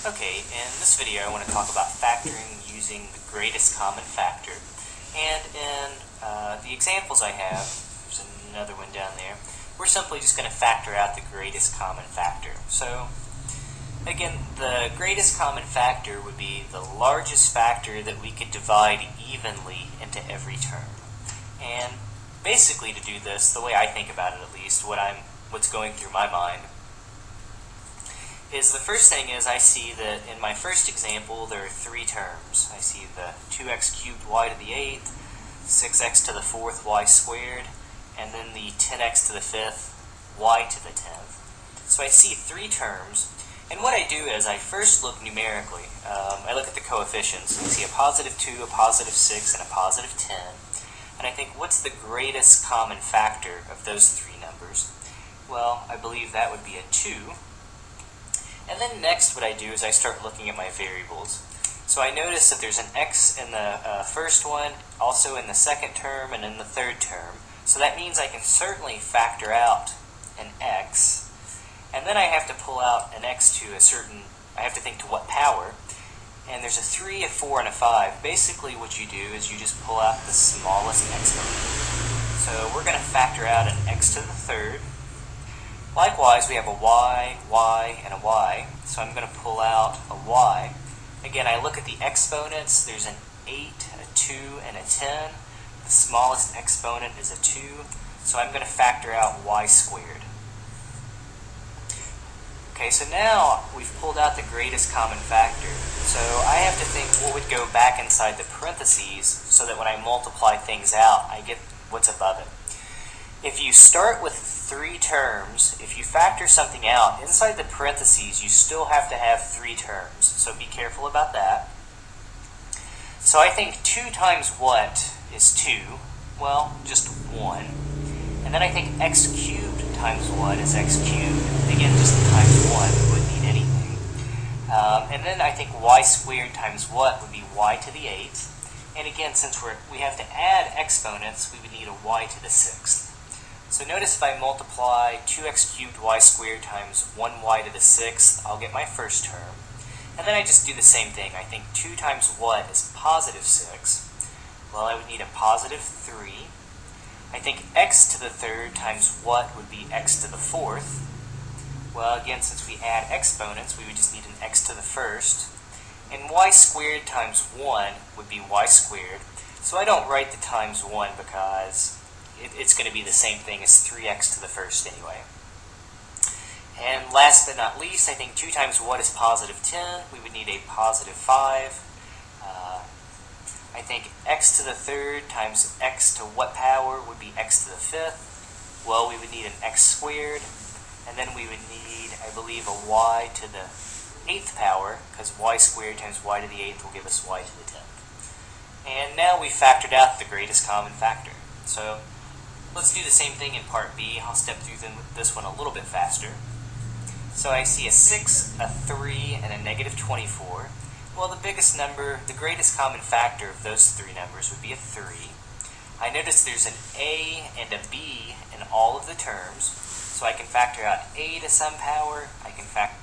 Okay, in this video I want to talk about factoring using the greatest common factor. And in the examples I have, there's another one down there, we're simply just going to factor out the greatest common factor. So, again, the greatest common factor would be the largest factor that we could divide evenly into every term. And basically to do this, the way I think about it at least, what's going through my mind, is the first thing is I see that in my first example there are three terms. I see the 2x cubed y to the 8th, 6x to the 4th y squared, and then the 10x to the 5th y to the 10th. So I see three terms, and what I do is I first look numerically. I look at the coefficients. I see a positive 2, a positive 6, and a positive 10, and I think what's the greatest common factor of those three numbers? Well, I believe that would be a 2. And then next what I do is I start looking at my variables. So I notice that there's an x in the first one, also in the second term, and in the third term. So that means I can certainly factor out an x. And then I have to pull out an x to I have to think to what power. And there's a 3, a 4, and a 5. Basically what you do is you just pull out the smallest exponent. So we're going to factor out an x to the third. Likewise, we have a y, y, and a y, so I'm going to pull out a y. Again, I look at the exponents. There's an 8, a 2, and a 10. The smallest exponent is a 2, so I'm going to factor out y squared. Okay, so now we've pulled out the greatest common factor. So I have to think what would go back inside the parentheses so that when I multiply things out, I get what's above it. If you start with three terms, if you factor something out, inside the parentheses you still have to have three terms, so be careful about that. So I think 2 times what is 2? Well, just 1. And then I think x cubed times what is x cubed? Again, just times 1, we wouldn't need anything. And then I think y squared times what would be y to the 8th. And again, since we have to add exponents, we would need a y to the 6th. So notice if I multiply 2x cubed y squared times 1y to the 6th, I'll get my first term. And then I just do the same thing. I think 2 times what is positive 6. Well, I would need a positive 3. I think x to the third times what would be x to the 4th. Well, again, since we add exponents, we would just need an x to the first. And y squared times 1 would be y squared. So I don't write the times 1 because it's going to be the same thing as 3x to the first anyway. And last but not least, I think 2 times what is positive 10. We would need a positive 5. I think x to the third times x to what power would be x to the 5th. Well, we would need an x squared. And then we would need, I believe, a y to the 8th power, because y squared times y to the 8th will give us y to the 10th. And now we've factored out the greatest common factor. So let's do the same thing in part B. I'll step through this one a little bit faster. So I see a 6, a 3, and a negative 24. Well, the biggest number, the greatest common factor of those three numbers would be a 3. I notice there's an a and a b in all of the terms. So I can factor out a to some power. I can factor